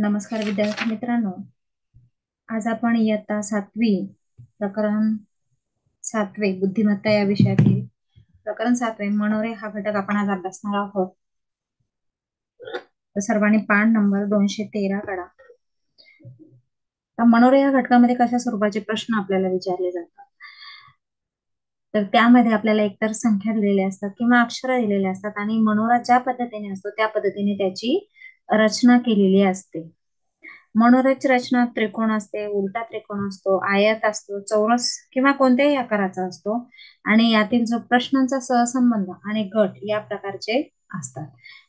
नमस्कार विद्यार्थी मित्रांनो, आज आपण इयत्ता 7वी प्रकरण 7वे बुद्धिमत्ता या विषयातील प्रकरण 7वे मनोरे हा घटक आपण आज अभ्यासणार आहोत. तर सर्वांनी पान नंबर 213 काढा. तर मनोरे या घटकामध्ये कशा स्वरूपाचे प्रश्न आपल्याला विचारले जातात, तर त्यामध्ये आपल्याला एकतर संख्या दिलेल्या असतात किंवा अक्षर दिलेले असतात आणि मनोरा ज्या पद्धतीने असतो त्या पद्धतीने त्याची रचना केलेली असते. मनोऱ्याची रचना त्रिकोण असते, उलटा त्रिकोण असतो, आयत असतो, चौरस किंवा कोणत्याही आकाराचा असतो आणि यातील जो प्रश्नांचा सहसंबंध आणि गट या प्रकारचे असतात.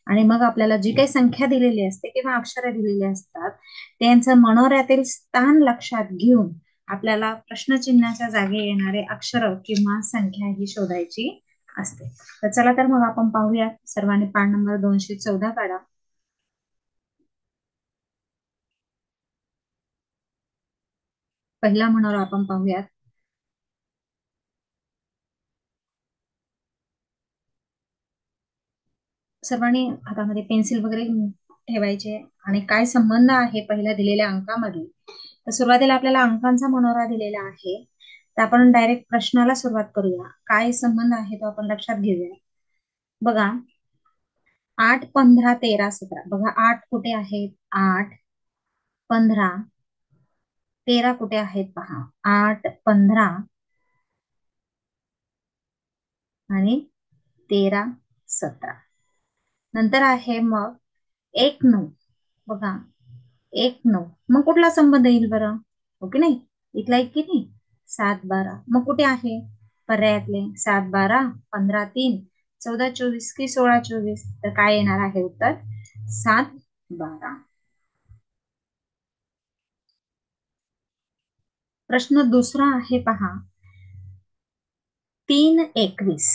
आणि मग आपल्याला जी काही संख्या दिलेली असते किंवा अक्षरे दिलेली असतात त्यांचं मनोऱ्यातील स्थान लक्षात घेऊन आपल्याला प्रश्नचिन्हाच्या जागी येणारे अक्षर किंवा संख्या ही शोधायची असते. तर चला तर मग आपण पाहूया. सर्वांनी पान नंबर 214 काढा. पहिला मनोरा आपण पाहूयात. सर्वांनी हातामध्ये पेन्सिल वगैरे ठेवायचे आणि काय संबंध आहे पहिल्या दिलेल्या अंकामध्ये. तर सुरुवातीला आपल्याला अंकांचा मनोरा दिलेला आहे, तर आपण डायरेक्ट प्रश्नाला सुरुवात करूया. काय संबंध आहे तो आपण लक्षात घेऊया. बघा, 8, 15, 13, 17. बघा 8 कुठे आहेत? 8, 15, 13 कुठे आहेत? पहा 8, 15 आणि 13, 17. नंतर आहे मग 1, 9. बघा 1, 9. मग कुठला संबंध येईल बरं? हो की नाही? इथला एक की नाही? 7, 12. मग कुठे आहे पर्यायातले? 7, 12, 15, 3, 14, 24 की 16, 24? तर काय येणार आहे उत्तर? 7, 12. प्रश्न दुसरा आहे पहा, 3, 21.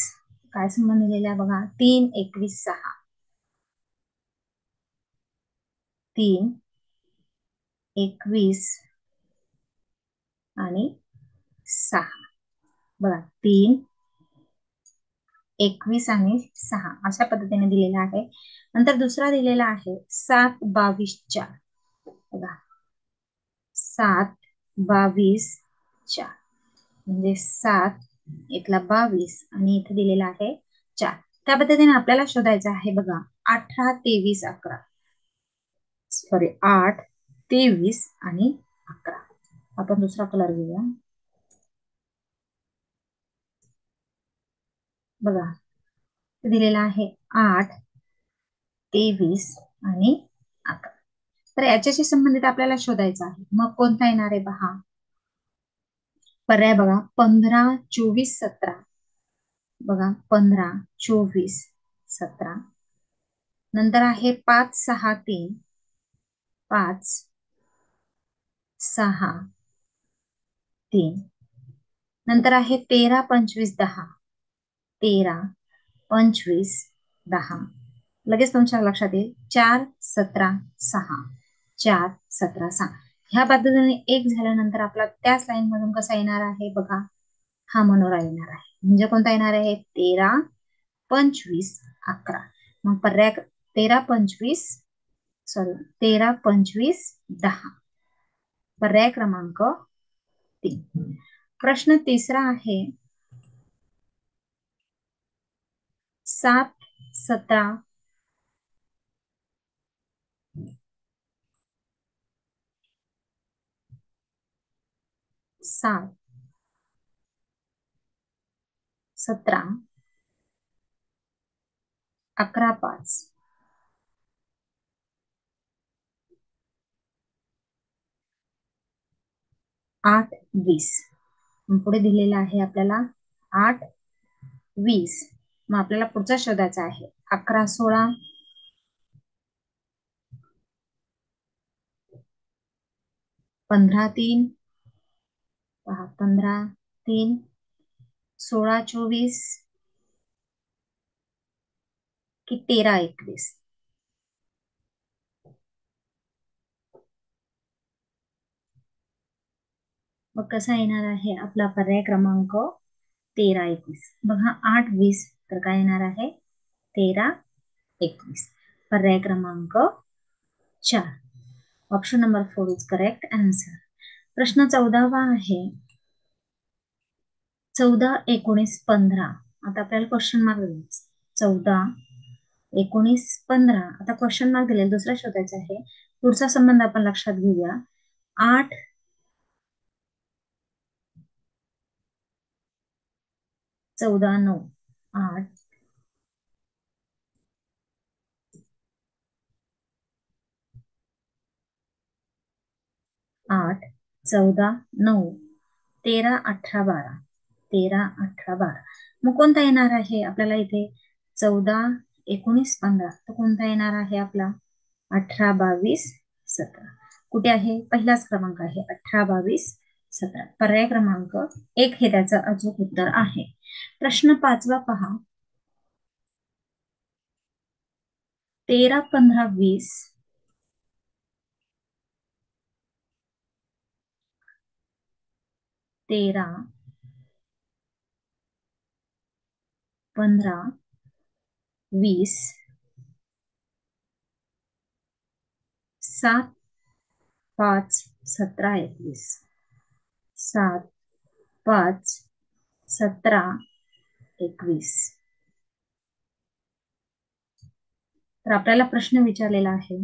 काय संबंध दिलेला बघा? 3, 21, 6. 3, 21 आणि 6. बघा 3, 21 आणि 6 अशा पद्धतीने दिलेला आहे. नंतर दुसरा दिलेला आहे 7, 22, 4. बघा 7, 22, 4 म्हणजे 7 इथला 22 आणि इथे दिलेला आहे 4. त्या पद्धतीने आपल्याला शोधायचं आहे. बघा 18, 23, 11. सॉरी 8, 23 आणि 11. आपण दुसरा कलर घेऊया. बघा दिलेला आहे 8, 23 आणि 11. तर याच्याशी संबंधित आपल्याला शोधायचं आहे. मग कोणता येणार आहे पहा. पर्याय बघा 15, 24, 17. बघा 15, 24, 17. नंतर आहे 5, 6, 3. 5, 6, 3. नंतर आहे 13, 25, 10. 13, 25, 10. लगेच तुमच्या लक्षात येईल 4, 17, 6. 4, 17, 6. ह्या पद्धतीने एक झाल्यानंतर आपला त्याच लाईन मधून कसा येणार आहे बघा, हा मनोरा येणार आहे. म्हणजे कोणता येणार आहे? 13, 25, 11. मग पर्याय 13, 25 सॉरी 13, 25, 10. पर्याय क्रमांक 3. प्रश्न तिसरा आहे 7, 17, 7, 17, 11, 5. 8, 20. पुढे दिलेला आहे आपल्याला 8, 20. मग आपल्याला पुढचा शोधायचा आहे 11, 16, 15, 3. पहा 15, 3, 16, 24 की 13, 21. मग कसा येणार आहे आपला पर्याय क्रमांक 13, 21. बघा 8, 20 तर काय येणार आहे? 13, 21. पर्याय क्रमांक 4. Option number 4 is correct answer. प्रश्न 14वा आहे, 14, 19, 15. आता आपल्याला क्वेश्चन मार्क दिले. 14, 19, 15. आता क्वेश्चन मार्क दिलेला दुसऱ्या शोधायचा आहे. पुढचा संबंध आपण लक्षात घेऊया. 8, 14, 9. 8, 8, 14, 9, 13, 18, 12. 13, 18, 12. मग कोणता येणार आहे आपल्याला इथे? 14, 19, 15. तर कोणता येणार आहे आपला? 18, 22, 17. कुठे आहे? पहिलाच क्रमांक आहे 18, 22, 17. पर्याय क्रमांक 1 हे त्याचं अचूक उत्तर आहे. प्रश्न 5वा पहा. 13, 15, 20. 13, 15, 20, 7, 5, 17, 21. 7, 5, 17, 21. तर आपल्याला प्रश्न विचारलेला आहे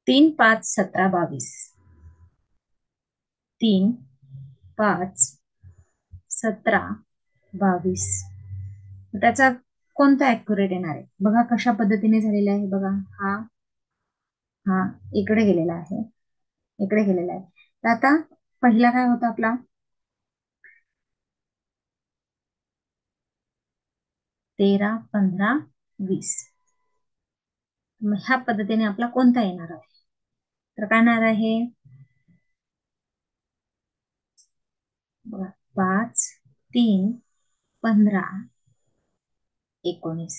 3, 5, 17, 22. 3, 5, 17, 22. त्याचा कोणता ऍक्युरेट येणार आहे बघा. कशा पद्धतीने झालेला आहे बघा. हा हा इकडे गेलेला आहे, इकडे गेलेला आहे. तर आता पहिला काय होता आपला? 13, 15, 20. मग ह्या पद्धतीने आपला कोणता येणार आहे? तर काय येणार आहे बघा. 5, 3, 15, 19.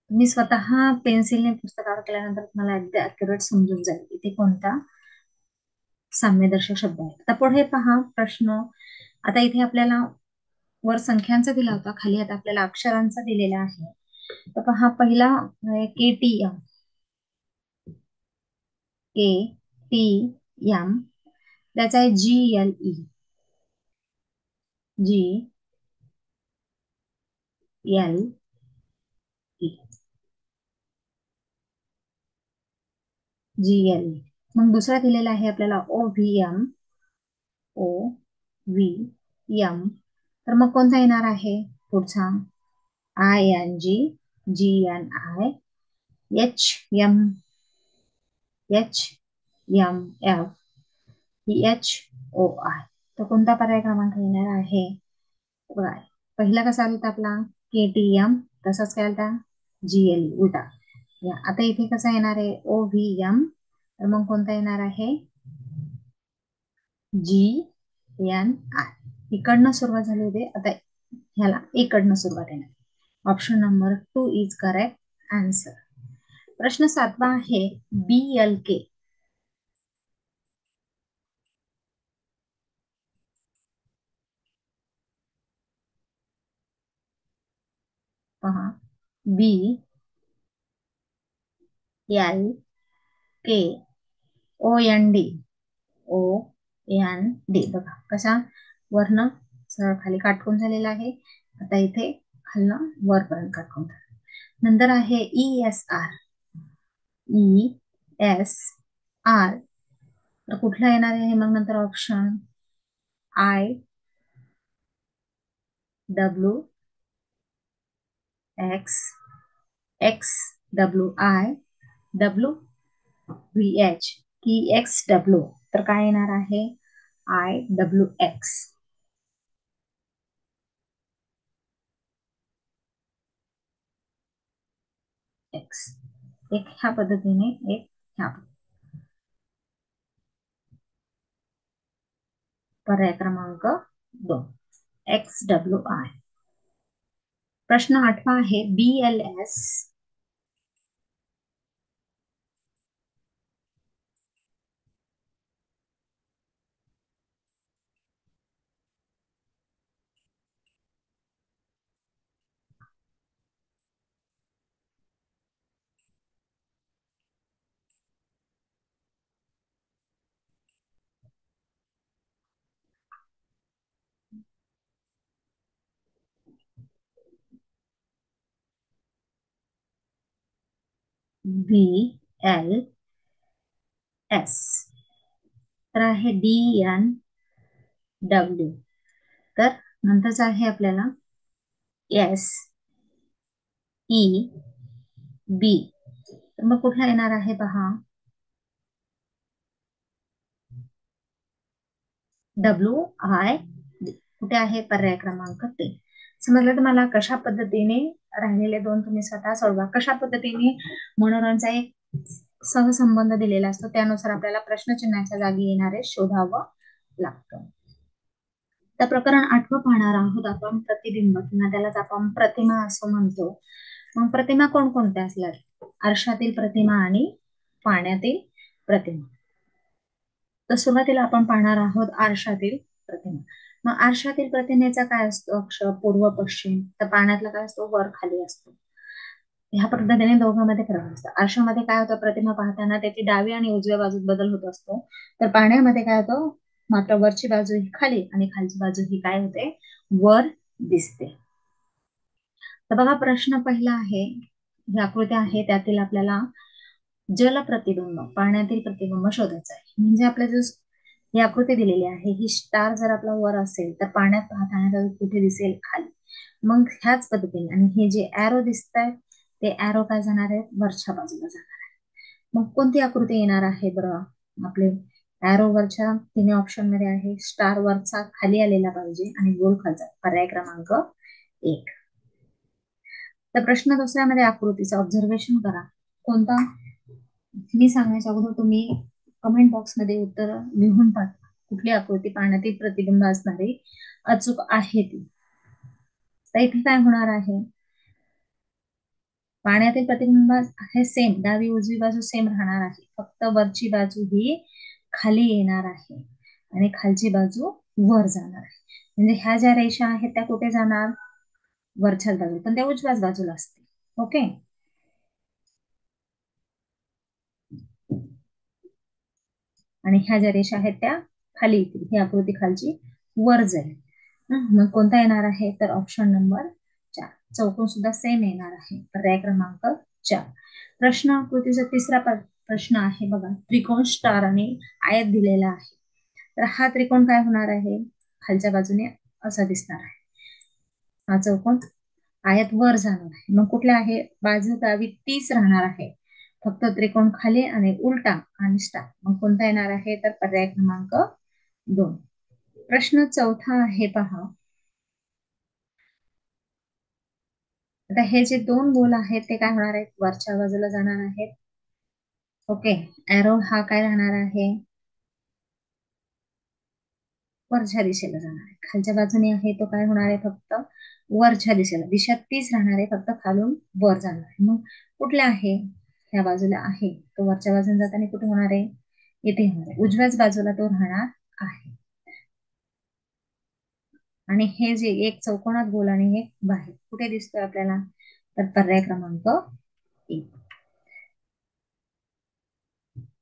मी स्वतः पेन्सिलने पुस्तकावर केल्यानंतर तुम्हाला अगदी अॅक्युरेट समजून जाईल इथे कोणता साम्यदर्शक शब्द आहे. आता पुढे पहा प्रश्न. आता इथे आपल्याला वर संख्यांचा दिला होता, खाली आता आपल्याला अक्षरांचा दिलेला आहे. तर पहा पहिला KTM. KTM. त्याचा आहे GLE. GLE. GLE. मग दुसरा दिलेला आहे आपल्याला OVM. OVM. तर मग कोणता येणार आहे पुढचा? ING. GNI. HMF. HOI. तर कोणता पर्याय क्रमांक येणार आहे बघा. पहिला कसा आला होता आपला? KTM. तसाच काय आलता? GLE उलटा. आता इथे कसा येणार आहे? OVM. तर मग कोणता येणार आहे? GNI. इकडनं सुरुवात झाली होती, आता ह्याला इकडनं सुरुवात येणार. Option number 2 is correct answer. प्रश्न 7वा आहे BLK. पहा. BLK. OND. बघा कशा वरनं सरळ खाली काटकून झालेला आहे. आता इथे खालनं वरपर्यंत काटकून झालं. नंतर आहे ESR. ESR. तर कुठला येणार आहे मग नंतर ऑप्शन? IWXXWIWVH की XW. तर काय येणार आहे? IWX. X. एक ह्या पद्धतीने, एक ह्या. पर्याय क्रमांक 2 XWI. प्रश्न 8वा आहे BLS. VLS. तर आहे DNW. तर नंतरच आहे आपल्याला SEB. तर मग कुठला येणार आहे पहा, WID. कुठे आहे पर्याय क्रमांक 3. समजलं तुम्हाला कशा पद्धतीने राहिलेले दोन तुम्ही स्वतः सोडवा. कशा पद्धतीने मनोरांचा एक सहसंबंध दिलेला असतो, त्यानुसार आपल्याला प्रश्नचिन्हाच्या जागी येणारे शोधावं लागतं. तर प्रकरण 8 पाहणार आहोत आपण, प्रतिबिंब किंवा त्यालाच आपण प्रतिमा असं म्हणतो. मग प्रतिमा कोणकोणत्या असल्या, आरशातील प्रतिमा आणि पाण्यातील प्रतिमा. तर सुरुवातीला आपण पाहणार आहोत आरशातील प्रतिमा. मग आरशातील प्रतिमेचा काय असतो, अक्ष पूर्व पश्चिम. तर पाण्यातला काय असतो, वर खाली असतो. ह्या पद्धतीने दोघांमध्ये फरक असतो. आरशामध्ये काय होतं, प्रतिमा पाहताना त्याची डावी आणि उजव्या बाजूत बदल होत असतो. तर पाण्यामध्ये काय होतं, मात्र वरची बाजू ही खाली आणि खालची बाजू ही काय होते, वर दिसते. तर बघा प्रश्न पहिला आहे, ही आकृती आहे त्यातील आपल्याला जल प्रतिबिंब, पाण्यातील प्रतिबिंब शोधायचं आहे. म्हणजे आपल्या जो ही आकृती दिलेली आहे, ही स्टार जर आपला वर असेल तर पाण्यात पाहताना कुठे दिसेल, खाली. मग ह्याच पद्धतीने, आणि हे जे ऍरो दिसत आहे ते ऍरो काय जाणार आहेत, वरच्या बाजूला जाणार आहे. मग कोणती आकृती येणार आहे बरं, आपले ऍरो वरच्या तिन्ही ऑप्शन मध्ये आहे. स्टार वरचा खाली आलेला पाहिजे आणि गोल खालचा, पर्याय क्रमांक 1. तर प्रश्न दुसऱ्यामध्ये आकृतीचं ऑब्झर्वेशन करा. कोणता, मी सांगायच्या अगोदर तुम्ही कमेंट बॉक्स मध्ये उत्तर लिहून पाठवा, कुठली आकृती पाण्यातील प्रतिबिंब असणारी अचूक आहे ती. तर इथे काय होणार आहे, पाण्यातील प्रतिबिंब हे सेम, डावी उजवी बाजू सेम राहणार आहे, फक्त वरची बाजू ही खाली येणार आहे आणि खालची बाजू वर जाणार आहे. म्हणजे ह्या ज्या रेषा आहेत त्या कुठे जाणार, वरच्याच बाजू, पण त्या उजव्याच बाजूला असते. ओके. आणि ह्या ज्या रेषा आहेत त्या खाली येतील, ही आकृती खालची वर जाईल. मग कोणता येणार आहे, तर ऑप्शन नंबर 4. चौकोन सुद्धा सेम येणार आहे, पर्याय क्रमांक 4. प्रश्न आकृतीचा तिसरा प्रश्न आहे बघा, त्रिकोण स्टार आणि आयत दिलेला आहे. तर हा त्रिकोण काय होणार आहे, खालच्या बाजूने असा दिसणार आहे. हा चौकोन आयत वर जाणार आहे. मग कुठल्या आहे, बाजू डावी 30 राहणार आहे, फक्त त्रिकोण खाली आणि उलटा आणि स्टार. मग कोणता येणार आहे, तर पर्याय क्रमांक 2. प्रश्न चौथा आहे पहा. आता हे जे दोन गोल आहेत ते काय होणार आहेत, वरच्या बाजूला जाणार आहेत. ओके. एरो हा काय राहणार आहे, वरच्या दिशेला जाणार आहे. खालच्या बाजूने आहे तो काय होणार आहे, फक्त वरच्या दिशेला. दिशा तीच राहणार आहे, फक्त खालून वर जाणार आहे. मग कुठल्या आहे, ह्या बाजूला आहे तो वरच्या बाजूने जाताना कुठे होणार आहे, इथे होणार आहे, उजव्याच बाजूला तो राहणार आहे. आणि हे जे एक चौकोनात गोल आणि एक बाहेर कुठे दिसतोय आपल्याला, तर पर्याय क्रमांक 1.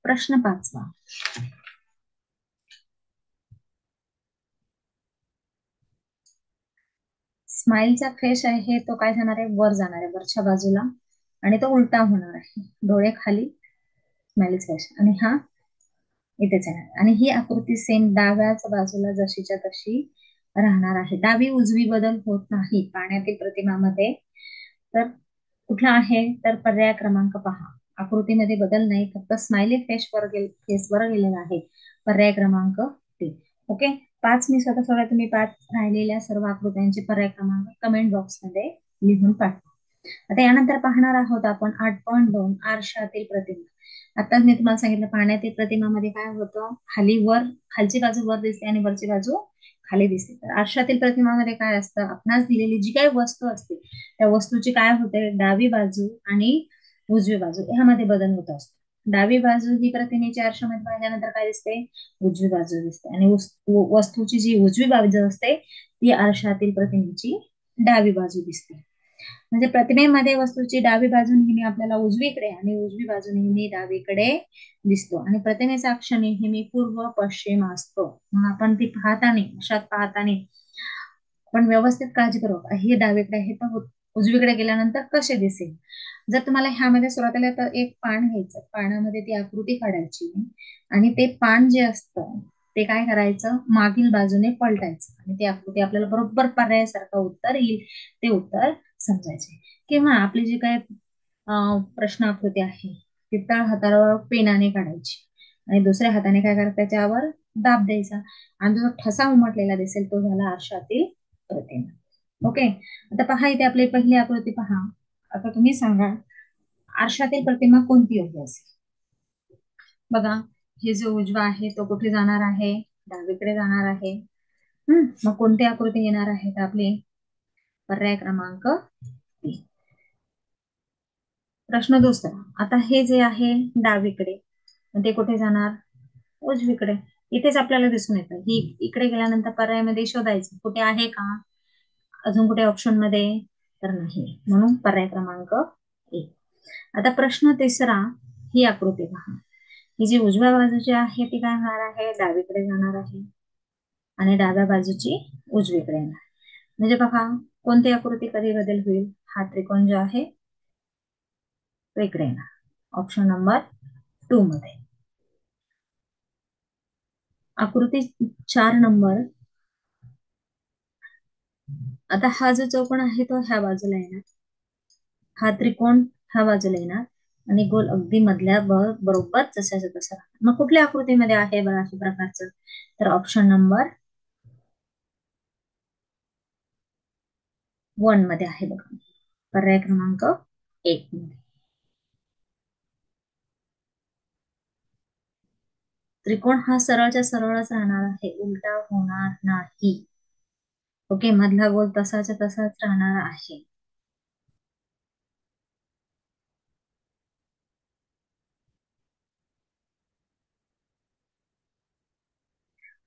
प्रश्न 5. स्माइलचा फेस आहे तो काय जाणार आहे, वर जाणार आहे, वरच्या बाजूला, आणि तो उलटा होणार आहे, डोळे खाली, स्माइलचा फेस, आणि हा इथेच आहे. आणि ही आकृती सेम डाव्याच बाजूला जशीच्या तशी राहणार आहे. डावी उजवी बदल होत नाही पाण्यातील प्रतिमामध्ये. तर कुठला आहे, तर पर्याय क्रमांक पहा, आकृतीमध्ये बदल नाही, फक्त स्माइली फेसवर गेलेला आहे, पर्याय क्रमांक 3. ओके. 5 मी स्वतः सोडा, तुम्ही 5 राहिलेल्या सर्व आकृत्यांचे पर्याय क्रमांक कमेंट बॉक्स मध्ये लिहून पाठवा. आता यानंतर पाहणार आहोत आपण 8.2 आरशातील प्रतिमा. आता मी तुम्हाला सांगितलं, पाण्यातील प्रतिमामध्ये काय होतं, खाली वर, खालची बाजू वर दिसते आणि वरची बाजू खाली दिसते. तर आरशातील प्रतिमामध्ये काय असतं, आपणास दिलेली जी काही वस्तू असते त्या वस्तूची काय होते, डावी बाजू आणि उजवी बाजू ह्यामध्ये बदल होत असतो. डावी बाजू ही प्रतिमेच्या आरशामध्ये पाहिल्यानंतर काय दिसते, उजवी बाजू दिसते, आणि वस्तूची जी उजवी बाजू असते ती आरशातील प्रतिमेची डावी बाजू दिसते. म्हणजे प्रतिमेमध्ये वस्तूची डावी बाजू नेहमी आपल्याला उजवीकडे आणि उजवी बाजू नेहमी डावीकडे दिसतो, आणि प्रतिमेचा अक्ष नेहमी पूर्व पश्चिम असतो. मग आपण ती पाहताना, अशात पाहताना पण व्यवस्थित काळजी करू, हे डावीकडे आहे तर उजवीकडे गेल्यानंतर कसे दिसेल. जर तुम्हाला ह्यामध्ये सुरुवातीला तर एक पान घ्यायचं, पानामध्ये ती आकृती काढायची आणि ते पान जे असतं ते काय करायचं, मागील बाजूने पलटायचं आणि ती आकृती आपल्याला बरोबर पर्यायासारखं उत्तर येईल ते उत्तर समजायचे. किंवा आपली जी काय प्रश्न आकृती आहे ती तळ हातावर पेनाने काढायची आणि दुसऱ्या हाताने काय करायचं, त्याच्यावर दाब द्यायचा आणि जो ठसा उमटलेला दिसेल तो झाला आरशातील प्रतिमा. ओके, आता पहा इथे आपली पहिली आकृती पहा. आता तुम्ही सांगा आरशातील प्रतिमा कोणती योग्य असेल. बघा, हे जो उजवा आहे तो कुठे जाणार आहे, डावीकडे जाणार आहे. मग कोणती आकृती येणार आहे तर आपली पर्याय क्रमांक 3. प्रश्न दुसरा, आता हे जे आहे डावीकडे ते कुठे जाणार, उजवीकडे. इथेच आपल्याला दिसून येतं ही इकडे गेल्यानंतर पर्यायामध्ये शोधायचं कुठे आहे का, अजून कुठे ऑप्शन मध्ये तर नाही, म्हणून पर्याय क्रमांक 1. आता प्रश्न तिसरा, ही आकृती पहा. ही जी उजव्या बाजूची आहे ती काय होणार आहे, डावीकडे जाणार आहे आणि डाव्या बाजूची उजवीकडे येणार. म्हणजे बघा कोणती आकृती कधी बदल होईल, हा त्रिकोण जो आहे तो इकडे येणार, ऑप्शन नंबर 2 मध्ये. आकृती 4 नंबर, आता हा जो चौकोन आहे तो ह्या बाजूला येणार, हा त्रिकोण ह्या बाजूला येणार आणि गोल अगदी मधल्या बरोबर जशाच्या तसा. मग कुठल्या आकृतीमध्ये आहे बघा अशा प्रकारचं, तर ऑप्शन नंबर 1 मध्ये आहे बघा, पर्याय क्रमांक 1 मध्ये. त्रिकोण हा सरळच्या सरळच राहणार आहे, उलटा होणार नाही. ओके, मधला गोल तसाच्या तसाच राहणार आहे.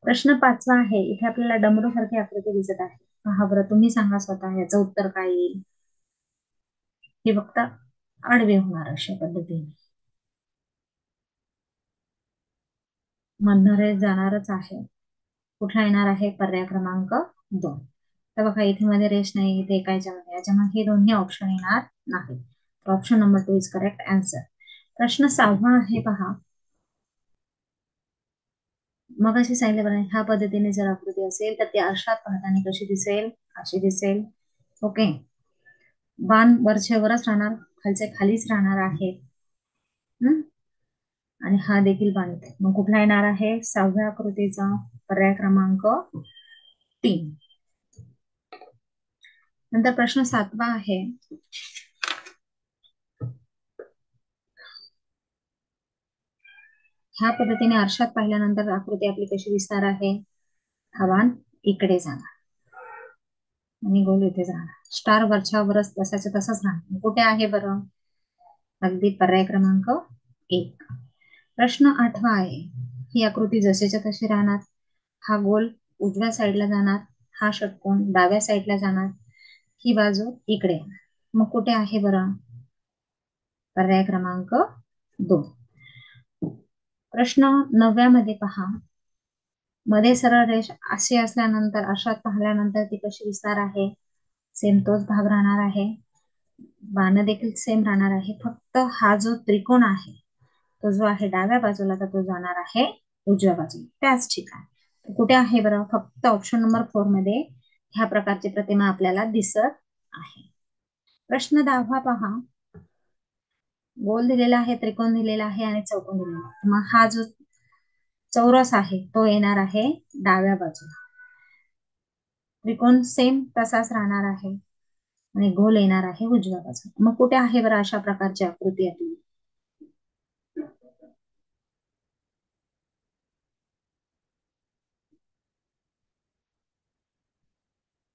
प्रश्न 5वा आहे. इथे आपल्याला डमरू सारखी आकृती दिसत आहे. पहा बरं, तुम्ही सांगा स्वतः याचं उत्तर काय येईल. हे फक्त आडवे होणार अशा पद्धतीने, मधणारे जाणारच आहे. कुठला येणार आहे, पर्याय क्रमांक 2. तर बघा इथे मध्ये रेष नाही, इथे एकाच्या मध्ये, याच्यामध्ये हे दोन्ही ऑप्शन येणार नाही. Option number 2 is correct answer. प्रश्न 6वा आहे पहा. मग अशी सांगितलं बघा, ह्या पद्धतीने जर आकृती असेल तर ती आरशात पाहताना कशी दिसेल, अशी दिसेल. ओके, बाण वरचे वरच राहणार, खालचे खालीच राहणार आहे. आणि हा देखील बाण येते. मग कुठला येणार आहे 6व्या आकृतीचा, पर्याय क्रमांक 3. नंतर प्रश्न 7वा आहे. ह्या पद्धतीने आरशात पाहिल्यानंतर आकृती आपली कशी दिसणार आहे, हा बाण इकडे जाणार आणि गोल इथे जाणार, स्टार वरच्या वरच तसाच्या तसाच राहणार. कुठे आहे बरं, अगदी पर्याय क्रमांक 1. प्रश्न 8वा आहे. ही आकृती जशीच्या तशी राहणार, हा गोल उजव्या साईडला जाणार, हा षटकोन डाव्या साईडला जाणार, ही बाजू इकडे येणार. मग कुठे आहे बरं, पर्याय क्रमांक 2. प्रश्न 9व्या मध्ये पहा. मध्ये सरळ रेष अशी असल्यानंतर आरशात पाहिल्यानंतर ती कशी दिसणार आहे, सेम तोच भाग राहणार आहे, बाण देखील सेम राहणार आहे. फक्त हा जो त्रिकोण आहे तो जो आहे डाव्या बाजूला तर तो जाणार आहे उजव्या बाजूला, त्याच ठिकाणी. कुठे आहे बरं, फक्त ऑप्शन नंबर 4 मध्ये ह्या प्रकारची प्रतिमा आपल्याला दिसत आहे. प्रश्न 10वा पहा. गोल दिलेला आहे, त्रिकोण दिलेला आहे आणि चौकोन दिलेला आहे. मग हा जो चौरस आहे तो येणार आहे डाव्या बाजूला, त्रिकोण सेम तसाच राहणार आहे आणि गोल येणार आहे उजव्या बाजूला. मग कुठे आहे बरं अशा प्रकारची आकृती आपली,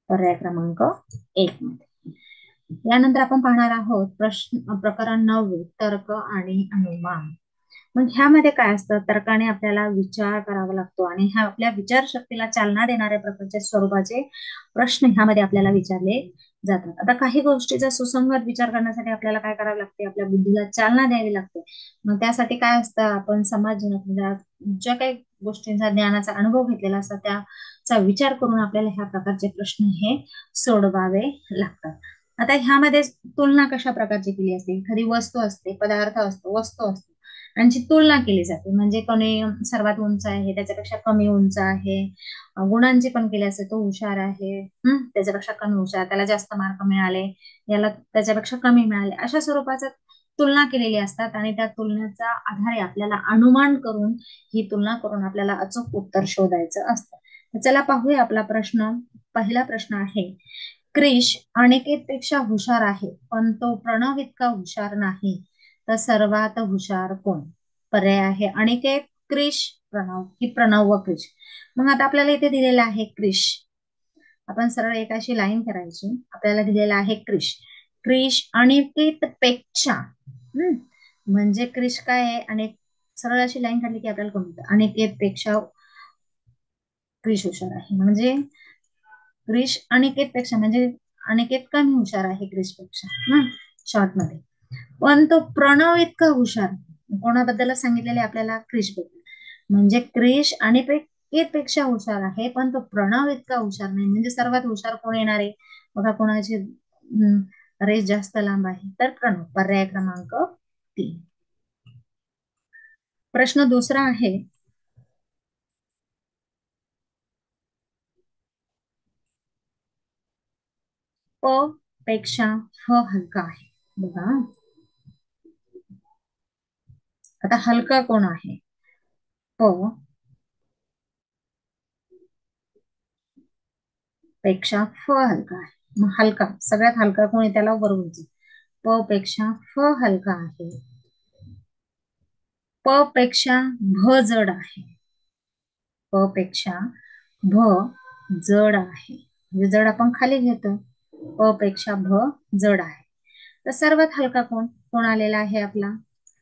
पर्याय क्रमांक 1 मध्ये. यानंतर आपण पाहणार आहोत प्रकरण 9 तर्क आणि अनुमान. मग ह्यामध्ये काय असतं, तर्काने आपल्याला विचार करावा लागतो आणि ह्या आपल्या विचारशक्तीला चालना देणाऱ्या प्रकारचे स्वरूपाचे प्रश्न ह्यामध्ये आपल्याला विचारले जातात. आता काही गोष्टीचा सुसंगत विचार करण्यासाठी आपल्याला काय करावं लागते, आपल्या बुद्धीला चालना द्यावी लागते. मग त्यासाठी काय असतं, आपण समाज जीवनात ज्या काही गोष्टींचा ज्ञानाचा अनुभव घेतलेला असतो त्याचा विचार करून आपल्याला ह्या प्रकारचे प्रश्न हे सोडवावे लागतात. आता ह्यामध्ये तुलना कशा प्रकारची केली असते, एखादी वस्तू असते, पदार्थ असतो, वस्तू असतो, यांची तुलना केली जाते. म्हणजे कोणी सर्वात उंच आहे त्याच्यापेक्षा कमी उंच आहे, गुणांची पण केली असते, तो हुशार आहे, त्याच्यापेक्षा कमी हुशार, त्याला जास्त मार्क मिळाले, याला त्याच्यापेक्षा कमी मिळाले, अशा स्वरूपाचा तुलना केलेली असतात. आणि त्या तुलनेचा आधारे आपल्याला अनुमान करून, ही तुलना करून आपल्याला अचूक उत्तर शोधायचं असतं. तर चला पाहूया आपला प्रश्न. पहिला प्रश्न आहे, क्रिश अनिकेतपेक्षा हुशार आहे पण तो प्रणव इतका हुशार नाही, तर सर्वात हुशार कोण? पर्याय आहे अनिकेत, क्रिश, प्रणव, की प्रणव व क्रिश. मग आता आपल्याला इथे दिलेलं आहे क्रिश. आपण सरळ एक अशी लाईन करायची. आपल्याला दिलेला आहे क्रिश. क्रिश अनिकेत पेक्षा, म्हणजे क्रिश काय आहे, आणि सरळ अशी लाईन काढली की आपल्याला कोणतं, अनिकेत पेक्षा क्रिश हुशार आहे. म्हणजे क्रिश अनिकेत पेक्षा, म्हणजे अनिकेत कमी हुशार आहे क्रिश पेक्षा, शॉर्ट मध्ये. पण तो प्रणव इतका हुशार कोणाबद्दल सांगितलेले आपल्याला, क्रिश बद्दल. म्हणजे क्रिश आणि पेक्षा हुशार आहे पण तो प्रणव इतका हुशार नाही. म्हणजे सर्वात हुशार कोण येणार आहे बघा, कोणाची रेस जास्त लांब आहे, तर प्रणव. पर्याय क्रमांक 3. प्रश्न दुसरा आहे, प पेक्षा ह हलका आहे. बघा आता हलका कोण आहे? प पेक्षा फ हलका आहे. मग हलका, सगळ्यात हलका कोण आहे त्याला वर उंची. प पेक्षा फ हलका आहे, प पेक्षा भ जड आहे, प पेक्षा भ जड आहे. म्हणजे जड आपण खाली घेतो, प पेक्षा भ जड आहे. तर सर्वात हलका कोण कोण आलेला आहे आपला?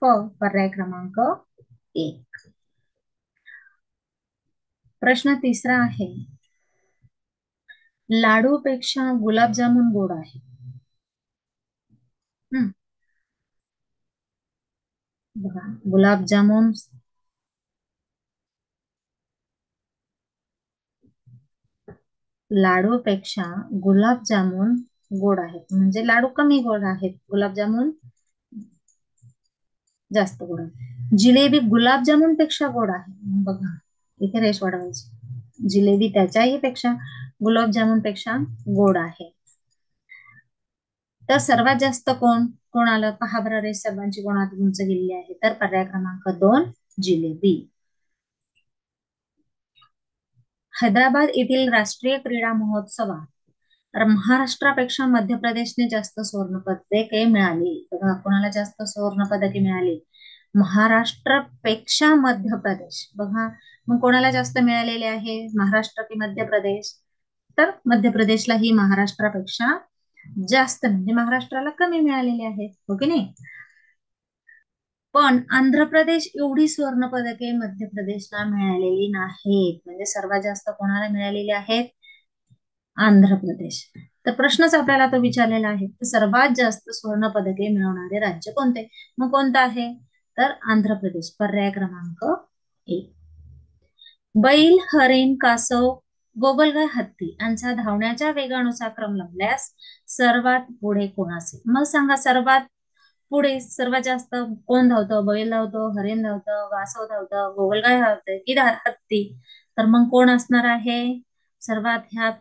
प. पर्याय क्रमांक 1. प्रश्न तिसरा आहे, लाडूपेक्षा गुलाबजामुन गोड आहे. हम्म, बघा गुलाबजामुन, लाडूपेक्षा गुलाबजामुन गोड आहेत. म्हणजे लाडू कमी गोड आहेत, गुलाबजामुन जास्त गोड आहे. जिलेबी गुलाबजामुन पेक्षा गोड आहे. बघा इथे रेश वाढवायची. जिलेबी त्याच्याही पेक्षा, गुलाबजामुन पेक्षा गोड आहे. तर सर्वात जास्त कोण कोण आलं पहा बरं, रेस सर्वांची कोणात उंच गेलेली आहे, तर पर्याय क्रमांक 2 जिलेबी. हैदराबाद येथील राष्ट्रीय क्रीडा महोत्सवात तर महाराष्ट्रापेक्षा मध्य प्रदेशने जास्त सुवर्ण पदके मिळाली. बघा कोणाला जास्त सुवर्ण पदके मिळाली? महाराष्ट्रापेक्षा मध्य प्रदेश. बघा मग कोणाला जास्त मिळालेले आहे, महाराष्ट्र की मध्य प्रदेश? तर मध्य प्रदेशला ही महाराष्ट्रापेक्षा जास्त, म्हणजे महाराष्ट्राला कमी मिळालेले आहेत, हो की नाही? पण आंध्र प्रदेश एवढी सुवर्ण पदके मध्य प्रदेशला मिळालेली नाहीत. म्हणजे सर्वात जास्त कोणाला मिळालेली आहेत? आंध्र प्रदेश. तर प्रश्नच आपल्याला तो विचारलेला आहे, तर सर्वात जास्त सुवर्ण पदके मिळवणारे राज्य कोणते? मग कोणतं आहे? तर आंध्र प्रदेश. पर्याय क्रमांक 1. बैल, हरिण, कासव, गोगलगाय, हत्ती यांचा धावण्याच्या वेगानुसार क्रम लावल्यास सर्वात पुढे कोण असेल? मग सांगा, सर्वात पुढे सर्वात जास्त कोण धावतं? बैल धावतो, हरिण धावतं, कासव धावतं, गोगलगाय धावते, की हत्ती? तर मग कोण असणार आहे? सर्वात ह्या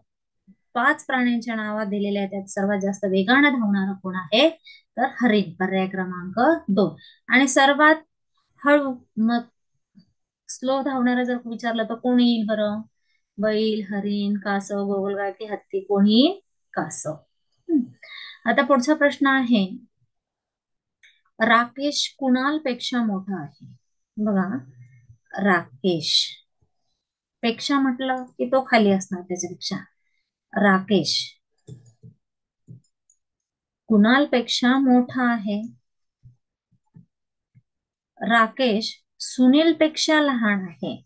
5 प्राण्यांच्या नावात दिलेल्या आहेत, त्यात सर्वात जास्त वेगानं धावणारा कोण आहे? तर हरिण. पर्याय क्रमांक 2. आणि सर्वात हळू, मग स्लो धावणारा जर विचारलं तर कोण येईल बरं? बैल, हरिण, कासव, गोगलगाय की हत्ती? कोण येईल? कासव. हम्म. आता पुढचा प्रश्न आहे, राकेश कुणाल पेक्षा मोठा आहे. बघा राकेश पेक्षा म्हटलं की तो खाली असणार त्याच्यापेक्षा. राकेश कुणाल पेक्षा मोठा आहे. राकेश सुनील पेक्षा लहान आहे.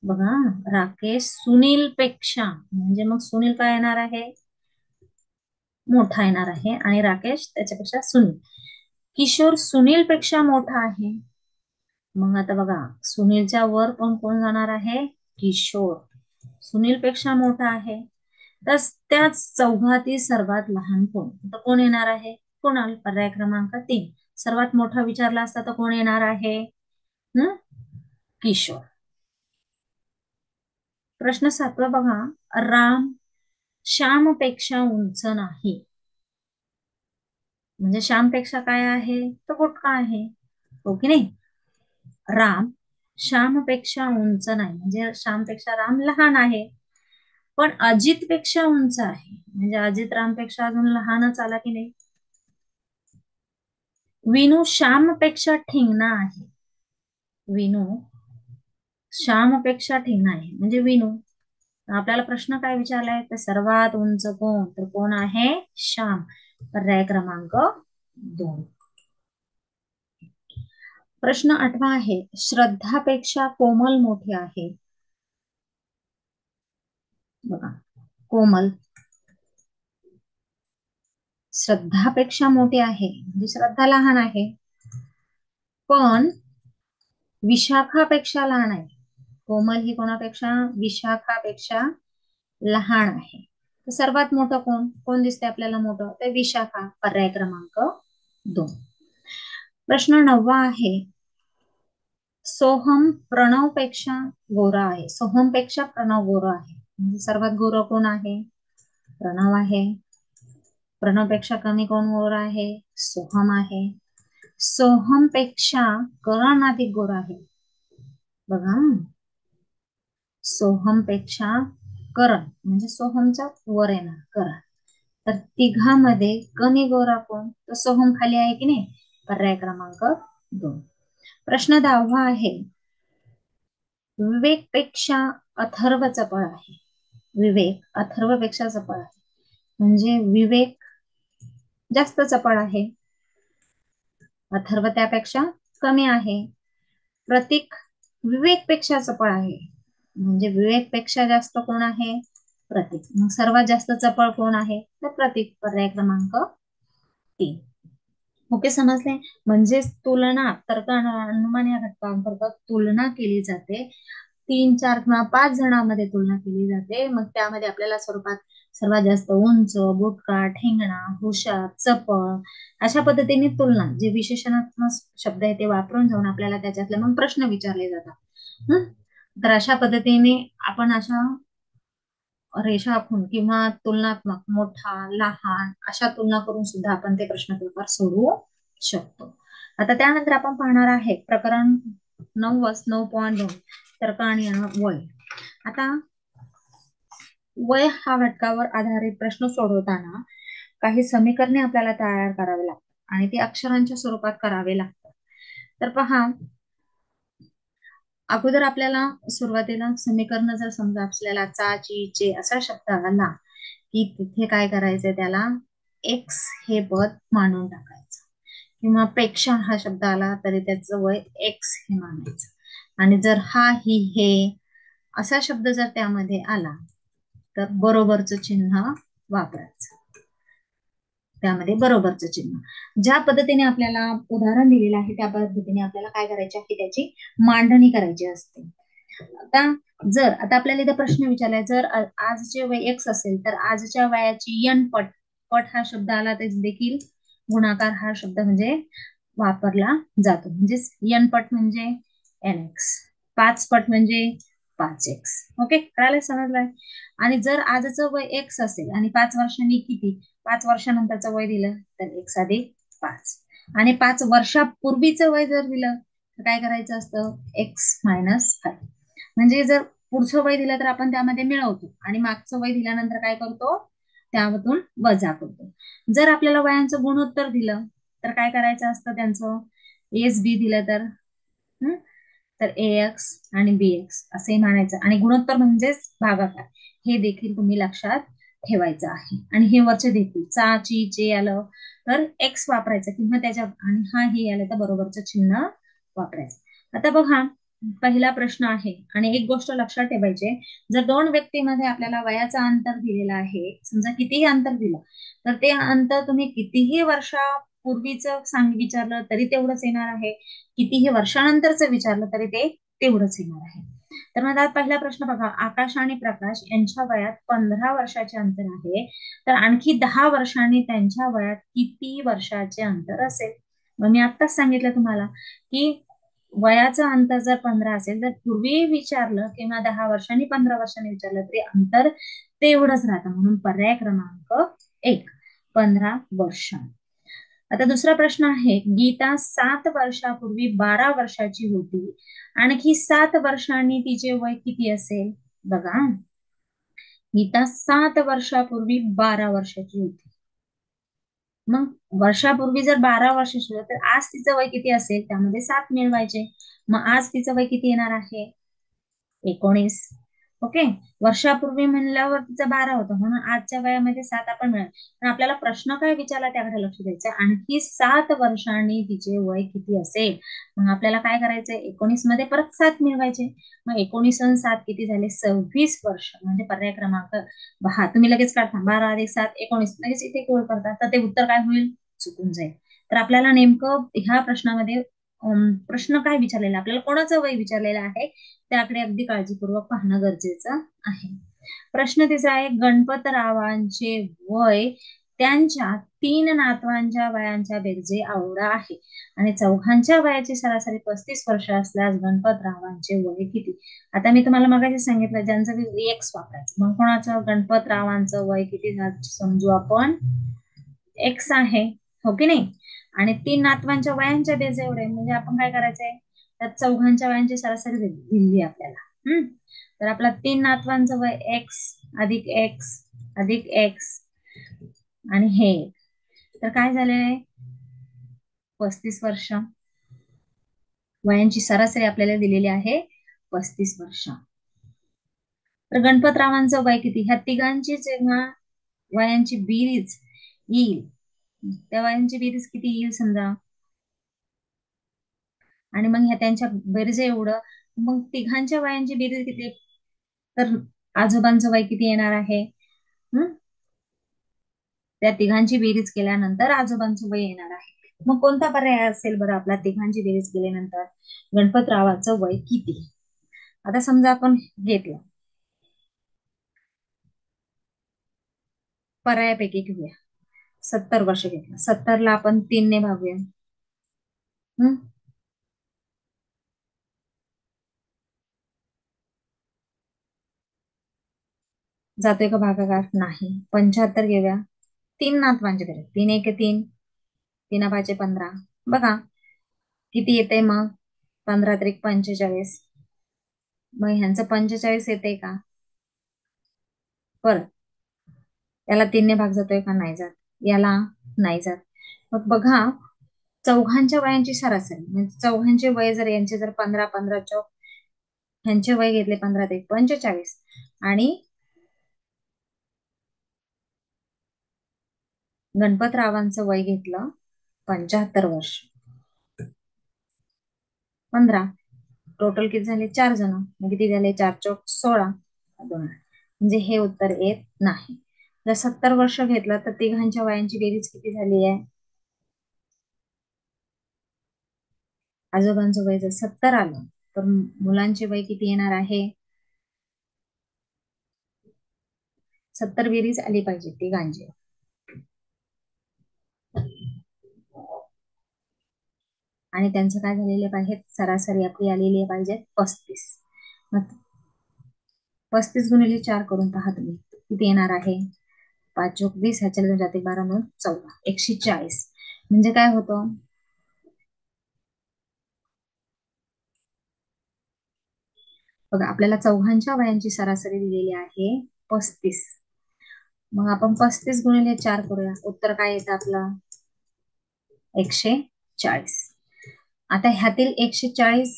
बघा राकेश सुनील पेक्षा, म्हणजे मग सुनील काय येणार आहे? मोठा येणार आहे, आणि राकेश त्याच्यापेक्षा सुनील. किशोर सुनील पेक्षा मोठा आहे. मग आता बघा सुनीलच्या वर पण कोण जाणार आहे? किशोर सुनील पेक्षा मोठा आहे. तर त्या चौघातील सर्वात लहान कोण, तर कोण येणार आहे? कोणाल. पर्याय क्रमांक 3. सर्वात मोठा विचारला असता तर कोण येणार आहे? किशोर. प्रश्न 7 बघा. राम श्यामपेक्षा उंच नाही, म्हणजे श्यामपेक्षा काय आहे? तर बुटका आहे, हो की नाही? राम श्यामपेक्षा उंच नाही, म्हणजे श्यामपेक्षा राम लहान आहे, पण अजित पेक्षा उंच आहे, म्हणजे अजित रामपेक्षा अजून लहानच आला की नाही? विनू श्यामपेक्षा ठेंगणा आहे, विनू श्यामपेक्षा ठेंगणा आहे, म्हणजे विनू. आपल्याला प्रश्न काय विचारलाय? तर सर्वात उंच कोण, तर कोण आहे? श्याम. पर्याय क्रमांक 2. प्रश्न 8 आहे. श्रद्धापेक्षा कोमल मोठे आहे. बघा, कोमल श्रद्धापेक्षा मोठे आहे, म्हणजे श्रद्धा लहान आहे, पण विशाखापेक्षा लहान आहे. कोमल ही कोणापेक्षा? विशाखापेक्षा लहान आहे. तर सर्वात मोठं कोण कोण दिसते आपल्याला मोठं? तर विशाखा. पर्याय क्रमांक 2. प्रश्न 9 आहे. सोहम प्रणवपेक्षा गोरा आहे, सोहमपेक्षा प्रणव गोरा आहे, म्हणजे सर्वात गोरा कोण आहे? प्रणव आहे. प्रणवपेक्षा कमी कोण गोरा आहे? सोहम आहे. सोहमपेक्षा करण अधिक गोरा आहे. बघा, सोहमपेक्षा करण म्हणजे सोहमचा वर येणार करण. तर तिघामध्ये कमी गोरा कोण? तर सोहम खाली आहे की नाही? पर्याय क्रमांक 2. प्रश्न 10 आहे. विवेकपेक्षा अथर्व चपळ आहे, विवेक अथर्वपेक्षा चपळ आहे, म्हणजे विवेक जास्त चपळ आहे, अथर्व त्यापेक्षा कमी आहे. प्रतीक विवेकपेक्षा चपळ आहे, म्हणजे विवेकपेक्षा जास्त कोण आहे? प्रतीक. मग सर्वात जास्त चपळ कोण आहे? तर प्रतीक. पर्याय क्रमांक 3. ओके, समजले? म्हणजेच तुलना, तर्क आणि अनुमान या घटकांतर्गत तुलना केली जाते. 3, 4 किंवा 5 जणांमध्ये तुलना केली जाते. मग त्यामध्ये आपल्याला स्वरूपात सर्वात जास्त उंच, बुटका, ठेंगणा, हुशार, चपळ अशा पद्धतीने तुलना, जे विशेषणात्मक शब्द आहे ते वापरून जाऊन आपल्याला त्याच्यातले मग प्रश्न विचारले जातात. तर अशा पद्धतीने आपण अशा रेषा आखून किंवा तुलनात्मक मोठा लहान अशा तुलना करून सुद्धा आपण ते प्रश्न पेपर सोडवू शकतो. आता त्यानंतर आपण पाहणार आहे प्रकरण 9.2 तर्क आणि वय. आता वय हा घटकावर आधारित प्रश्न सोडवताना काही समीकरणे आपल्याला तयार करावे लागतात आणि ते अक्षरांच्या स्वरूपात करावे लागतात. तर पहा, अगोदर आपल्याला सुरुवातीला समीकरण जर समजा आपल्याला चा, ची, चे असा शब्द आला की तिथे काय करायचंय? त्याला एक्स हे पद मानून टाकायचं, किंवा पेक्षा हा शब्द आला तरी त्याचं वय एक्स हे मानायचं. आणि जर हा, ही, हे असा शब्द जर त्यामध्ये आला तर बरोबरचं चिन्ह वापरायचं, त्यामध्ये बरोबरचं चिन्ह. ज्या पद्धतीने आपल्याला उदाहरण दिलेलं आहे त्या पद्धतीने आपल्याला काय करायचे आहे? त्याची मांडणी करायची असते. आता आपल्याला इथे प्रश्न विचारलाय, जर आजचे वय एक्स असेल तर आजच्या वयाची n पट, पट हा शब्द आला तर देखील गुणाकार हा शब्द म्हणजे वापरला जातो. म्हणजे n पट म्हणजे nx, 5 पट म्हणजे 5x. ओके, कळालं? समजलंय? आणि जर आजचं वय एक्स असेल आणि 5 वर्षांनी किती, 5 वर्षानंतरचं वय दिलं तर x अधिक 5, आणि 5 वर्षापूर्वीचं वय जर दिलं तर काय करायचं असतं? x minus 5. म्हणजे जर पुढचं वय दिलं तर आपण त्यामध्ये मिळवतो आणि मागचं वय दिल्यानंतर काय करतो? त्यामधून वजा करतो. जर आपल्याला वयांचं गुणोत्तर दिलं तर काय करायचं असतं? त्यांचं एस बी दिलं तर ax आणि bx असे मानायचं, आणि गुणोत्तर म्हणजेच भागाकार, हे देखील तुम्ही लक्षात ठेवायचं आहे. आणि हे वरचे देखील चा, ची, चे आलं तर एक्स वापरायचं, किंवा त्याच्या आणि हा, हे आलं तर बरोबरचं चिन्ह वापरायचं. आता बघा, पहिला प्रश्न आहे आणि एक गोष्ट लक्षात ठेवायची, जर दोन व्यक्तीमध्ये आपल्याला वयाचा अंतर दिलेला आहे, समजा कितीही अंतर दिलं तर ते अंतर तुम्ही कितीही वर्षापूर्वीचं विचारलं तरी तेवढंच येणार आहे, कितीही वर्षानंतरचं विचारलं तरी ते तेवढंच येणार आहे. तर मग आता पहिला प्रश्न बघा, आकाश आणि प्रकाश यांच्या वयात 15 वर्षाचे अंतर आहे, तर आणखी 10 वर्षांनी त्यांच्या वयात किती वर्षाचे अंतर असेल? मग मी आत्ताच सांगितलं तुम्हाला की वयाचं अंतर जर 15 असेल तर पूर्वी विचारलं किंवा 10 वर्षांनी 15 वर्षांनी विचारलं तरी अंतर तेवढंच राहतं, म्हणून पर्याय क्रमांक 1, 15 वर्ष. आता दुसरा प्रश्न आहे, गीता 7 वर्षापूर्वी 12 वर्षाची होती, आणखी 7 वर्षांनी तिचे वय किती असेल? बघा, गीता 7 वर्षापूर्वी 12 वर्षाची होती. मग वर्षापूर्वी जर 12 वर्षाची होती तर आज तिचं वय किती असेल? त्यामध्ये 7 मिळवायचे. मग आज तिचं वय किती येणार आहे? 19. ओके. वर्षापूर्वी म्हणल्यावर तिचं 12 होतं, म्हणून आजच्या वयामध्ये 7 आपण मिळाल. पण आपल्याला प्रश्न काय विचारला त्याकडे लक्ष द्यायचं. आणखी 7 वर्षांनी तिचे वय किती असेल? मग आपल्याला काय करायचंय? 19 मध्ये परत 7 मिळवायचे. मग 19 आणि 7 किती झाले? 26 वर्ष. म्हणजे पर्याय क्रमांक 10. तुम्ही लगेच काढता 12 अधिक 7 19, लगेच इथे गोळ करता, तर ते उत्तर काय होईल? चुकून जाईल. तर आपल्याला नेमकं ह्या प्रश्नामध्ये प्रश्न काय विचारलेला, आपल्याला कोणाचं वय विचारलेलं आहे त्याकडे अगदी काळजीपूर्वक पाहणं गरजेचं आहे. प्रश्न तिचा आहे, गणपतरावांचे वय त्यांच्या 3 नातवांच्या वयांच्या बेरजे एवढा आहे आणि चौघांच्या वयाची सरासरी 35 वर्ष असल्यास गणपतरावांचे वय किती? आता मी तुम्हाला मगाशी सांगितलं ज्यांचं एक्स वापरायचं, मग कोणाचं? गणपतरावांचं वय किती समजू आपण? एक्स आहे, हो की नाही? आणि 3 नातवांच्या वयांच्या बेरजे एवढे, म्हणजे आपण काय करायचंय? त्यात चौघांच्या वयांची सरासरी दिली आपल्याला. तर आपला 3 नातवांचं वय एक्स अधिक एक्स अधिक एक्स आणि हे, तर काय झाले? 35 वर्ष. वयांची सरासरी आपल्याला दिलेली आहे 35 वर्ष. तर गणपतरावांचं वय किती? ह्या तिघांची जेव्हा वयांची बेरीज येईल, त्या वयांची बेरीज किती येईल समजा, आणि मग ह्या त्यांच्या बेरीज एवढं, मग तिघांच्या वयांची बेरीज किती? तर आजोबांचं वय किती येणार आहे? त्या तिघांची बेरीज केल्यानंतर आजोबांचं वय येणार आहे. मग कोणता पर्याय असेल बरं आपला तिघांची बेरीज केल्यानंतर गणपतरावाचं वय किती? आता समजा आपण घेतलं, पर्यायापैकी घेऊया, 70 वर्ष घेतलं. 70ला आपण 3 ने भागूया. जातोय का भागाकार? नाही. 75 घेऊया. 3 नातवांचे तरी 3 एक 3, 3 5 15. बघा किती येते मग? 15 त्रिक 45. मग ह्यांचं 45 येते का? परत याला 3 ने भाग जातोय का? नाही जात. याला नाही जात. मग बघा, चौघांच्या वयांची सरासरी म्हणजे चौघांचे वय जर यांचे जर 15 15 चौक, ह्यांचे वय घेतले 15 ते 45 आणि गणपतरावांचं वय घेतलं 75 वर्ष. 15 टोटल किती झाले? 4 जण. किती झाले? 4 चौक 16, 2. म्हणजे हे उत्तर येत नाही. जर 70 वर्ष घेतलं तर तिघांच्या वयांची बेरीज किती झाली आहे? आजोबांचं वय जर 70 आलं तर मुलांचे वय किती येणार आहे? 70 बेरीज आली पाहिजे तिघांची. आणि त्यांचं काय झालेले पाहिजे? सरासरी आपली आलेली पाहिजे 35. मग 35 गुणिले 4 करून पहा तुम्ही किती येणार आहे? 5 चोक 20, ह्याच्या जाते 12 म्हणून 14, 140. म्हणजे काय होतं? बघा, आपल्याला चौघांच्या वयांची सरासरी दिलेली आहे 35. मग आपण 35 गुणिले 4 करूया, उत्तर काय येतं आपलं? 140. आता ह्यातील 140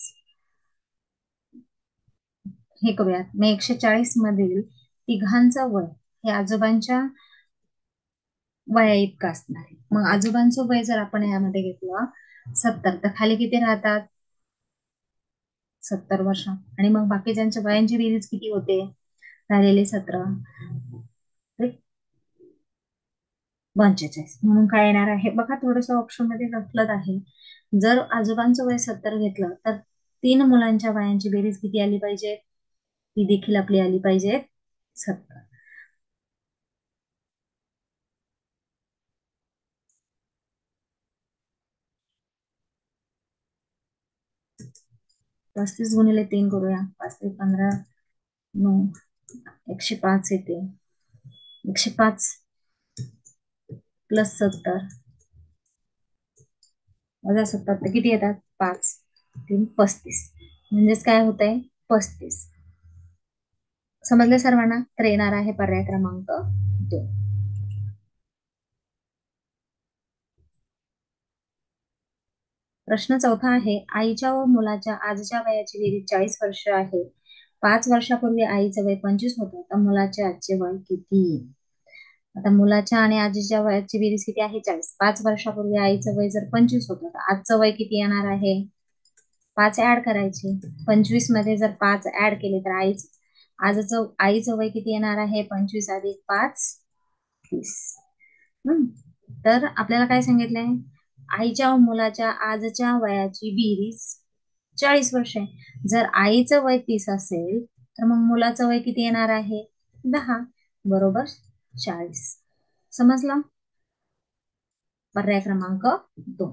हे करूयात. मग 140 मधील तिघांचं वय हे आजोबांच्या वया इतकं असणार आहे. मग आजोबांचं वय जर आपण यामध्ये घेतलं 70, तर खाली किती राहतात? 70 वर्ष. आणि मग बाकीच्यांच्या वयांची बेरीज किती होते? झालेले 17 45. म्हणून काय येणार आहे? बघा, थोडस ऑप्शन मध्ये गफलत आहे. जर आजोबांचं वय 70 घेतलं तर 3 मुलांच्या वयांची बेरीज किती आली पाहिजे? ती देखील आपली आली पाहिजे 70. 35 गुणिले 3 करूया. 5 ते 15, 9, 105 येते. 105 प्लस 70 वजा 70 ते किती येतात? 5 3 35. म्हणजेच काय होत आहे? 35. समजले सर्वांना? तर येणार आहे पर्याय क्रमांक 2. प्रश्न चौथा आहे, आईच्या व मुलाच्या आजच्या वयाची बेरीज 40 वर्ष आहे. 5 वर्षापूर्वी आईचं वय 25 होतं, तर मुलाचे आजचे वय किती? आता मुलाच्या आणि आजीच्या वयाची बेरीज किती आहे? 40. 5 वर्षापूर्वी आईचं वय जर 25 होतं, तर आजचं वय किती येणार आहे? 5 ऍड करायचे. 25 मध्ये जर 5 ऍड केले तर आईचं वय किती येणार आहे? 25 अधिक 5 30. तर आपल्याला काय सांगितलंय? आईच्या व मुलाच्या आजच्या वयाची बेरीज 40 वर्ष आहे. जर आईचं वय 30 असेल तर मग मुलाचं वय किती येणार आहे? 10 बरोबर 40. समजलं? पर्याय क्रमांक 2.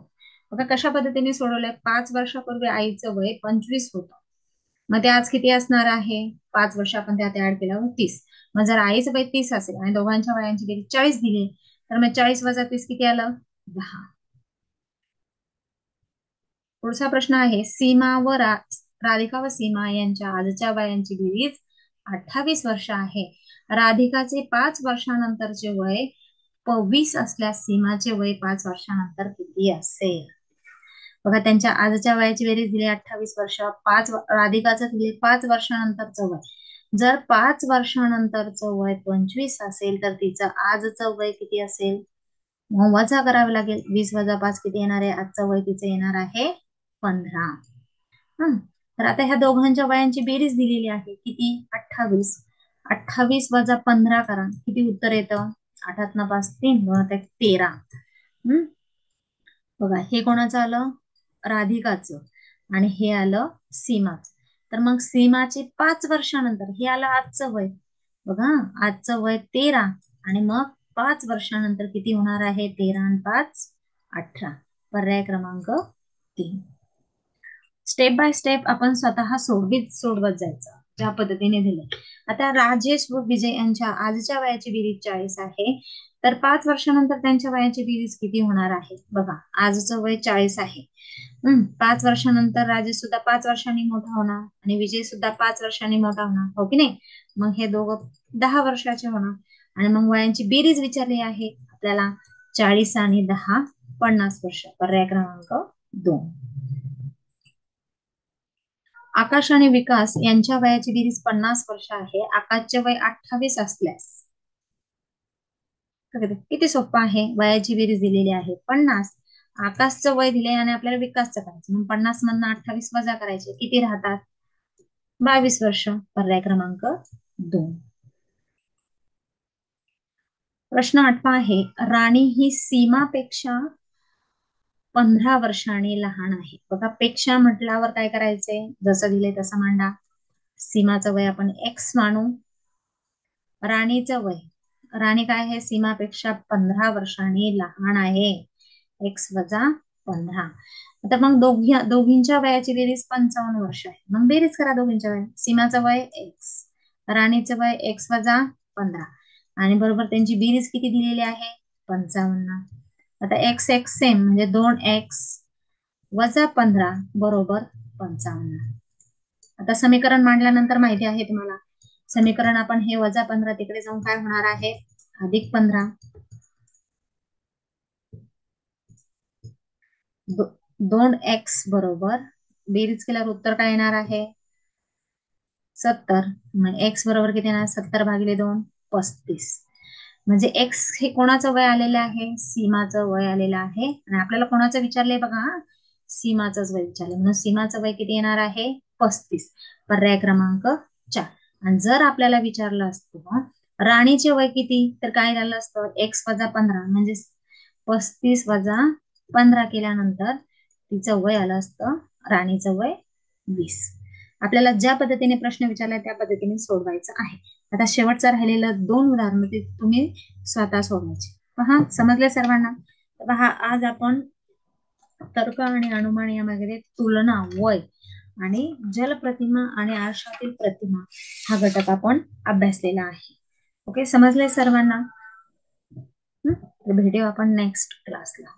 बघा कशा पद्धतीने सोडवलंय. 5 वर्षापूर्वी आईचं वय 25 होतं, मग ते आज किती असणार आहे? 5 वर्ष आपण त्यात ऍड केल्यावर 30. मग जर आईचं वय 30 असेल आणि दोघांच्या वयांची बेरीज 40 दिली, तर मग 40 वजा 30 किती आलं? 10. पुढचा प्रश्न आहे, राधिका व सीमा यांच्या आजच्या वयांची बेरीज 28 वर्ष आहे. राधिकाचे 5 वर्षानंतरचे वय 20 असल्यास सीमाचे वय 5 वर्षानंतर किती असेल? बघा त्यांच्या आजच्या वयाची बेरीज दिली 28 वर्ष. राधिकाचं दिले 5 वर्षानंतरचं वय. जर 5 वर्षानंतरचं वय 25 असेल तर तिचं आजचं वय किती असेल? मग वजा करावे लागेल. 20 वजा 5 किती येणार आहे? आजचं वय तिचं येणार आहे 15. तर आता ह्या दोघांच्या वयांची बेरीज दिलेली आहे किती? 28. 28 वजा 15 करा, किती उत्तर येतं? 8 5 3 13. बघा हे कोणाचं आलं? राधिकाचं. आणि हे आलं सीमाचं. तर मग सीमाचे 5 वर्षानंतर हे आलं आजचं वय. बघा आजचं वय 13 आणि मग 5 वर्षानंतर किती होणार आहे? 13 आणि 5 18. पर्याय क्रमांक 3. स्टेप बाय स्टेप आपण स्वतः सोडवत जायचं ज्या पद्धतीने दिले. आता राजेश व विजय यांच्या आजच्या वयाची बेरीज 40 आहे, तर 5 वर्षानंतर त्यांच्या वयाची बेरीज किती होणार आहे? बघा आजचं वय 40 आहे. 5 वर्षानंतर राजेश सुद्धा 5 वर्षांनी मोठा होणार आणि विजय सुद्धा 5 वर्षांनी मोठा होणार, हो की नाही? मग हे दोघं 10 वर्षाचे होणार आणि मग वयांची बेरीज विचारली आहे आपल्याला. 40 आणि 10 50 वर्ष. पर्याय क्रमांक 2. आकाश आणि विकास यांच्या वयाची बेरीज 50 वर्ष आहे. आकाशचे वय 28 असल्यास किती सोपं आहे. वयाची बेरीज दिलेली आहे 50. आकाशचं वय दिले आणि आपल्याला विकासचं करायचं. मग 50 मधनं 28 वजा करायचे, किती राहतात? 22 वर्ष. पर्याय क्रमांक 2. प्रश्न 8 आहे, राणी ही सीमापेक्षा 15 वर्षांनी लहान आहे. बघा पेक्षा म्हटल्यावर काय करायचंय? जसं दिले तसं मांडा. सीमाचं वय आपण एक्स मानू. राणीचं वय, राणी काय आहे? सीमापेक्षा 15 वर्षांनी लहान आहे. एक्स वजा 15. आता मग दोघींच्या वयाची बेरीज 55 वर्ष आहे. मग बेरीज करा दोघींच्या वय. सीमाचं वय एक्स, राणीचं वय एक्स वजा 15 आणि बरोबर त्यांची बेरीज किती दिलेली आहे? 55. आता एक्स एक्स सेम म्हणजे 2x वजा 15 बरोबर 55. आता समीकरण मांडल्यानंतर माहिती आहे तुम्हाला, समीकरण आपण हे वजा 15 तिकडे जाऊन काय होणार आहे? अधिक 15. 2x बरोबर बेरीज केल्यावर उत्तर काय येणार आहे? 70. मग एक्स बरोबर किती येणार? 70 भागिले 2 35. म्हणजे एक्स हे कोणाचं वय आलेलं आहे? सीमाचं वय आलेलं आहे. आणि आपल्याला कोणाचं विचारलंय बघा? सीमाचंच वय विचारलंय, म्हणून सीमाचं वय किती येणार आहे? 35. पर्याय क्रमांक 4. आणि जर आपल्याला विचारलं असतं राणीचे वय किती, तर काय झालं असतं? एक्स वजा 15 म्हणजे 35 वजा 15 केल्यानंतर तिचं वय आलं असतं, राणीचं वय 20. आपल्याला ज्या पद्धतीने प्रश्न विचारला त्या पद्धतीने सोडवायचं आहे. आता शेवटचं राहिलेलं 2 उदाहरणं ते तुम्ही स्वतः सोडवायचे. पहा, समजले सर्वांना? पहा, आज आपण तर्क आणि अनुमान यामध्ये तुलना, वय आणि जलप्रतिमा आणि आरशातील प्रतिमा हा घटक आपण अभ्यासलेला आहे. ओके, समजले सर्वांना? भेटू आपण नेक्स्ट क्लासला.